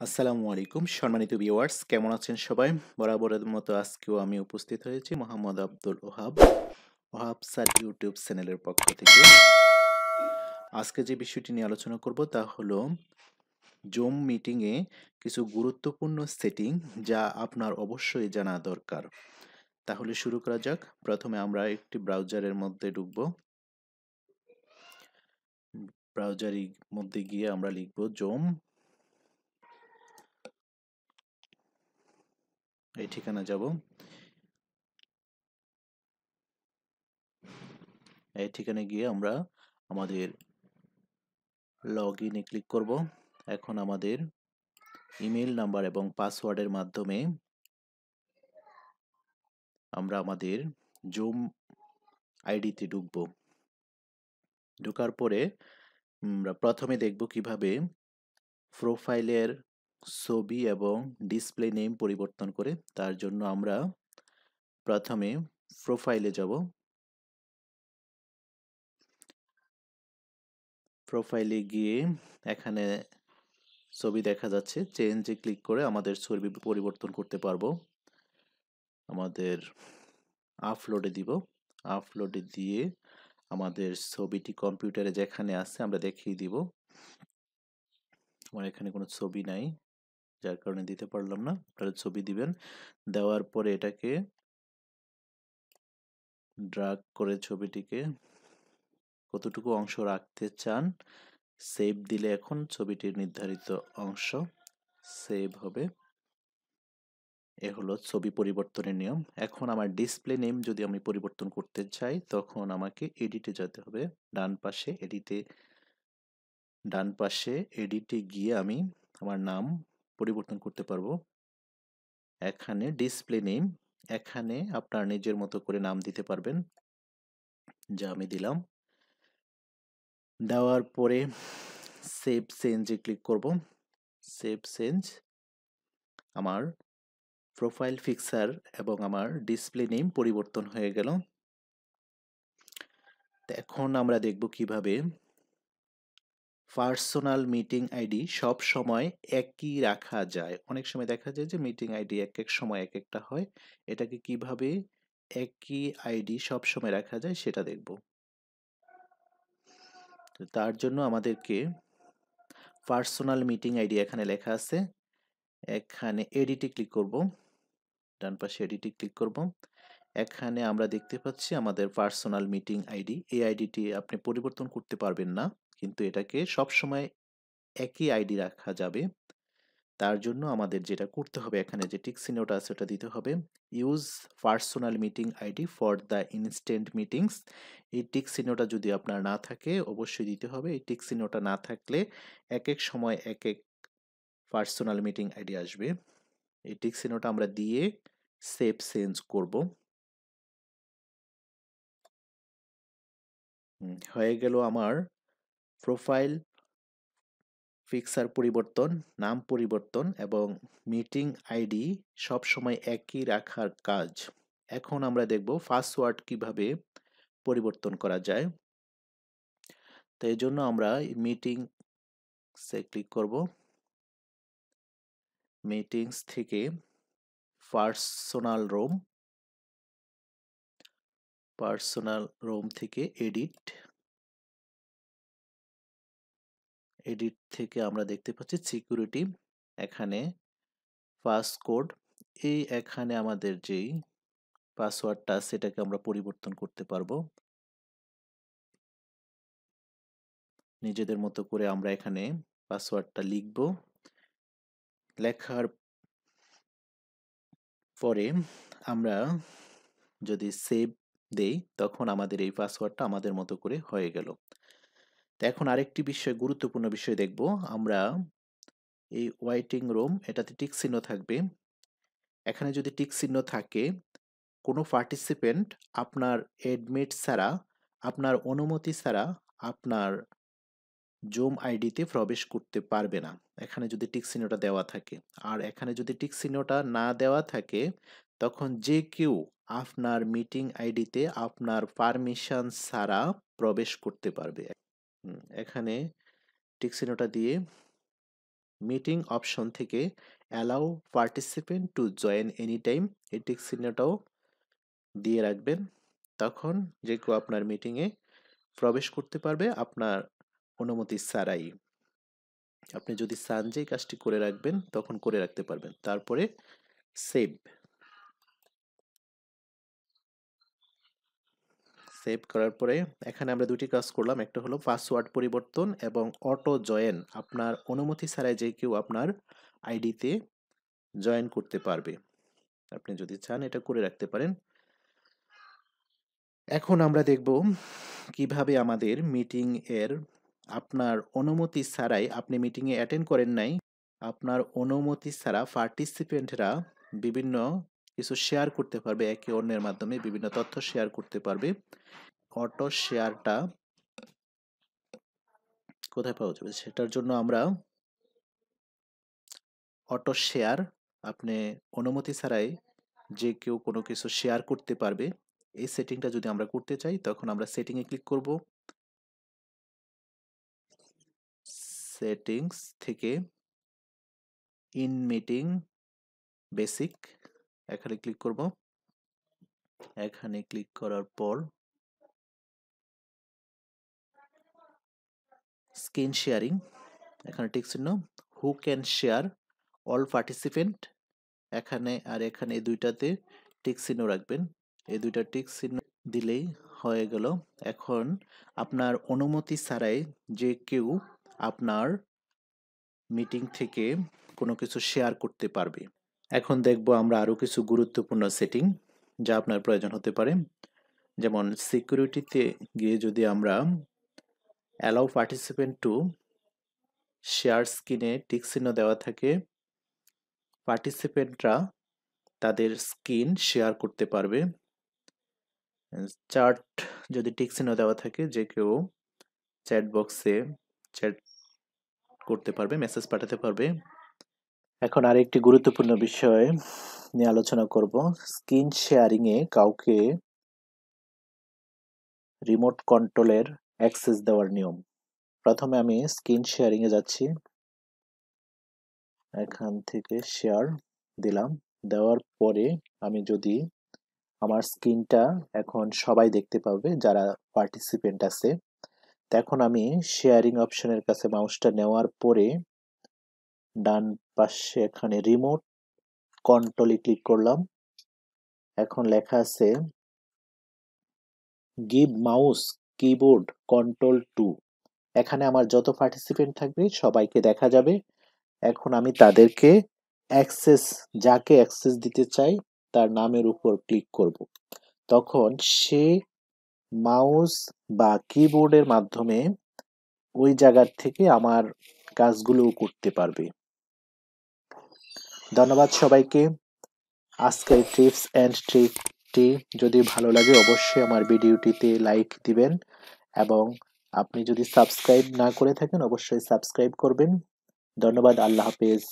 আসসালামু আলাইকুম সম্মানিত ভিউয়ার্স, কেমন আছেন সবাই? বরাবরের মতো আজকেও আমি উপস্থিত হয়েছি মোহাম্মদ আব্দুল ওহাবসার ইউটিউব চ্যানেলের পক্ষ থেকে। আজকে যে বিষয়টি নিয়ে আলোচনা করব তা হলো জুম মিটিংয়ে কিছু গুরুত্বপূর্ণ সেটিং যা আপনার অবশ্যই জানা দরকার। তাহলে শুরু করা যাক। প্রথমে আমরা একটি ব্রাউজারের মধ্যে ঢুকব। ব্রাউজারের মধ্যে গিয়ে আমরা লিখব জুম। এই ঠিকানা যাব। এই ঠিকানায় গিয়ে আমরা আমাদের লগ ইনে ক্লিক করব। এখন আমাদের ইমেল নাম্বার এবং পাসওয়ার্ডের মাধ্যমে আমরা আমাদের জুম আইডিতে ঢুকব। ঢোকার পরে আমরা প্রথমে দেখব কিভাবে প্রোফাইলের ছবি এবং ডিসপ্লে নেম পরিবর্তন করে। তার জন্য আমরা প্রথমে প্রোফাইলে যাব। প্রোফাইলে গিয়ে এখানে ছবি দেখা যাচ্ছে, চেঞ্জে ক্লিক করে আমাদের ছবি পরিবর্তন করতে পারবো। আমাদের আপলোডে দিব। আপলোডে দিয়ে আমাদের ছবিটি কম্পিউটারে যেখানে আছে আমরা দেখিয়ে দিব। আমার এখানে কোনো ছবি নাই, যার কারণে দিতে পারলাম না। আপনারা ছবি দিবেন। দেওয়ার পরে এটাকে ড্র্যাগ করে ছবিটিকে কতটুকু অংশ রাখতে চান সেভ দিলে এখন ছবিটির নির্ধারিত অংশ সেভ হবে। এ হলো ছবি পরিবর্তনের নিয়ম। এখন আমার ডিসপ্লে নেম যদি আমি পরিবর্তন করতে চাই তখন আমাকে এডিটে যেতে হবে। ডান পাশে এডিটে গিয়ে আমি আমার নাম পরিবর্তন করতে পারবো। এখানে ডিসপ্লে নেম, এখানে আপনার নিজের মতো করে নাম দিতে পারবেন, যা আমি দিলাম। দেওয়ার পরে সেভ চেঞ্জে ক্লিক করব। সেভ চেঞ্জ, আমার প্রোফাইল পিকচার এবং আমার ডিসপ্লে নেম পরিবর্তন হয়ে গেল। এখন আমরা দেখব কিভাবে পার্সোনাল মিটিং আইডি সব সময় একই রাখা যায়। অনেক সময় দেখা যায় যে মিটিং আইডি এক এক সময় এক একটা হয়। এটাকে কিভাবে একই আইডি সব সময় রাখা যায় সেটা দেখব। তো তার জন্য আমাদেরকে পার্সোনাল মিটিং আইডি এখানে লেখা আছে, এখানে এডিটে ক্লিক করব। ডান পাশে এডিটে ক্লিক করব। এখানে আমরা দেখতে পাচ্ছি আমাদের পার্সোনাল মিটিং আইডি। এই আইডিটি আপনি পরিবর্তন করতে পারবেন না, কিন্তু এটাকে সব সময় একই আইডি রাখা যাবে। তার জন্য আমাদের যেটা করতে হবে, এখানে যে টিক চিহ্নটা আছে ওটা দিতে হবে। Use personal meeting ID for the instant meetings. এই টিক চিহ্নটা যদি আপনার না থাকে অবশ্যই দিতে হবে। এই টিক চিহ্নটা না থাকলে এক এক সময় এক এক পার্সোনাল মিটিং আইডি আসবে। এই টিক চিহ্নটা আমরা দিয়ে সেভ চেঞ্জ করব। হয়ে গেল আমার প্রোফাইল পিকচার পরিবর্তন, নাম পরিবর্তন এবং মিটিং আইডি সব সময় একই রাখার কাজ। এখন আমরা দেখব পাসওয়ার্ড কিভাবে পরিবর্তন করা যায়। তো এই জন্য আমরা মিটিংসে ক্লিক করব। মিটিংস থেকে পার্সোনাল রোম থেকে এডিট থেকে আমরা দেখতে পাচ্ছি সিকিউরিটি, এখানে পাসকোড। এখানে আমাদের যেই পাসওয়ার্ডটা সেটাকে আমরা পরিবর্তন করতে পারবো নিজেদের মতো করে। আমরা এখানে পাসওয়ার্ডটা লিখব। লেখার পরে আমরা যদি সেভ দেই তখন আমাদের এই পাসওয়ার্ডটা আমাদের মতো করে হয়ে গেল। তো এখন আরেকটি বিষয়, গুরুত্বপূর্ণ বিষয় দেখব আমরা। এই ওয়েটিং রুম, এটাতে টিক চিহ্ন থাকবে। এখানে যদি টিক চিহ্ন থাকে, কোনো পার্টিসিপেন্ট আপনার এডমিট ছাড়া, আপনার অনুমতি ছাড়া আপনার জুম আইডিতে প্রবেশ করতে পারবে না, এখানে যদি টিক চিহ্নটা দেওয়া থাকে। আর এখানে যদি টিক চিহ্নটা না দেওয়া থাকে তখন যে কেউ আপনার মিটিং আইডিতে আপনার পারমিশন ছাড়া প্রবেশ করতে পারবে। এখানে টিক চিহ্নটা দিয়ে মিটিং অপশন থেকে allow participant to join any time এই টিক চিহ্নটাও দিয়ে রাখবেন। তখন যে কেউ আপনার মিটিংয়ে প্রবেশ করতে পারবে আপনার অনুমতি ছাড়াই। আপনি যদি চান যে কাজটি করে রাখবেন তখন করে রাখতে পারবেন। তারপরে সেভ সেভ করার পরে এখানে আমরা দুটি কাজ করলাম, একটা হলো পাসওয়ার্ড পরিবর্তন এবং অটো জয়েন। আপনার অনুমতি ছাড়াই যে কেউ আপনার আইডিতে জয়েন করতে পারবে। আপনি যদি চান এটা করে রাখতে পারেন। এখন আমরা দেখব কিভাবে আমাদের মিটিং এর আপনার অনুমতি ছাড়াই, আপনি মিটিংয়ে অ্যাটেন্ড করেন নাই, আপনার অনুমতি ছাড়া পার্টিসিপেন্টরা বিভিন্ন কিছু শেয়ার করতে পারবে, একে অন্যের মাধ্যমে বিভিন্ন তথ্য শেয়ার করতে পারবে। অটো শেয়ারটা কোথায় পাওয়া যাবে সেটার জন্য আমরা অটো শেয়ার, আপনি অনুমতি ছাড়াই যে কেউ কোনো কিছু শেয়ার করতে পারবে, এই সেটিংটা যদি আমরা করতে চাই তখন আমরা সেটিংয়ে ক্লিক করব। সেটিংস থেকে ইন মিটিং বেসিক এখানে ক্লিক করব। এখানে ক্লিক করার পর স্ক্রিন শেয়ারিং, এখানে টিক চিহ্ন, who can share, all participant, এখানে আর এখানে এই দুইটাতে টিক চিহ্ন রাখবেন। এই দুইটা টিক চিহ্ন দিলেই হয়ে গেল। এখন আপনার অনুমতি ছাড়াই যে কেউ আপনার মিটিং থেকে কোনো কিছু শেয়ার করতে পারবে। এখন দেখব আমরা আরো কিছু গুরুত্বপূর্ণ সেটিং যা আপনার প্রয়োজন হতে পারে। যেমন সিকিউরিটিতে গিয়ে যদি আমরা অ্যালাউ পার্টিসিপেন্ট টু শেয়ার স্ক্রিনে টিক চিহ্ন দেওয়া থাকে, পার্টিসিপেন্টরা তাদের স্ক্রিন শেয়ার করতে পারবে। চ্যাট যদি টিক চিহ্ন দেওয়া থাকে, যে কেউ চ্যাট বক্সে চ্যাট করতে পারবে, মেসেজ পাঠাতে পারবে। এখন আরেকটি গুরুত্বপূর্ণ বিষয় নিয়ে আলোচনা করব, স্ক্রিন শেয়ারিং এ কাউকে রিমোট কন্ট্রোলের অ্যাক্সেস দেওয়ার নিয়ম। প্রথমে আমি স্ক্রিন শেয়ারিং এ যাচ্ছি, এখান থেকে শেয়ার দিলাম, দেওয়ার পরে আমি যদি আমার স্ক্রিনটা এখন সবাই দেখতে পাবে যারা পার্টিসিপেন্ট আছে, এখন আমি শেয়ারিং অপশনের কাছে মাউসটা নেওয়ার পরে ডান পাশে এখানে রিমোট কন্ট্রোলে ক্লিক করলাম। এখন লেখা আছে give mouse keyboard control to, এখানে আমার যত পার্টিসিপেন্ট থাকবে সবাইকে দেখা যাবে। এখন আমি তাদেরকে অ্যাক্সেস, যাকে অ্যাক্সেস দিতে চাই তার নামের উপর ক্লিক করব, তখন সে মাউস বা কিবোর্ডের মাধ্যমে ওই জায়গার থেকে আমার কাজগুলো করতে পারবে। ধন্যবাদ সবাইকে। আজকের টিপস অ্যান্ড ট্রিকটি যদি ভালো লাগে অবশ্যই আমার ভিডিওটিতে লাইক দিবেন এবং আপনি যদি সাবস্ক্রাইব না করে থাকেন অবশ্যই সাবস্ক্রাইব করবেন। ধন্যবাদ, আল্লাহ হাফেজ।